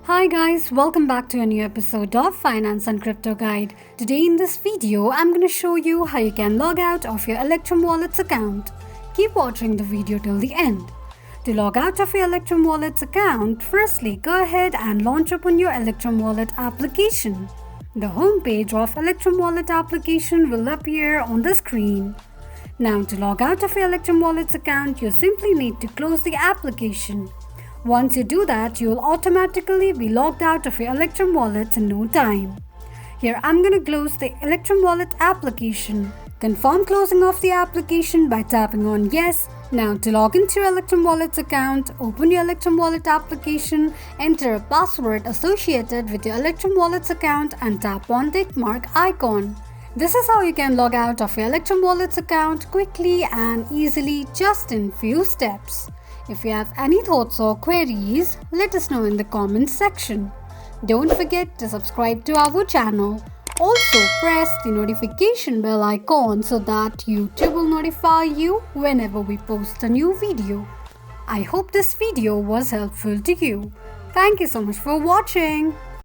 Hi guys, welcome back to a new episode of Finance and Crypto Guide. Today in this video, I'm going to show you how you can log out of your Electrum Wallet's account. Keep watching the video till the end. To log out of your Electrum Wallet's account, firstly go ahead and launch open your Electrum Wallet application. The home page of Electrum Wallet application will appear on the screen. Now to log out of your Electrum Wallet's account, you simply need to close the application. Once you do that, you will automatically be logged out of your Electrum Wallet in no time. Here I'm going to close the Electrum Wallet application. Confirm closing of the application by tapping on yes. Now to log into your Electrum Wallet's account, open your Electrum Wallet application, enter a password associated with your Electrum Wallet's account and tap on the tick mark icon. This is how you can log out of your Electrum Wallet's account quickly and easily just in few steps. If you have any thoughts or queries, let us know in the comments section. Don't forget to subscribe to our channel. Also press the notification bell icon so that YouTube will notify you whenever we post a new video. I hope this video was helpful to you. Thank you so much for watching.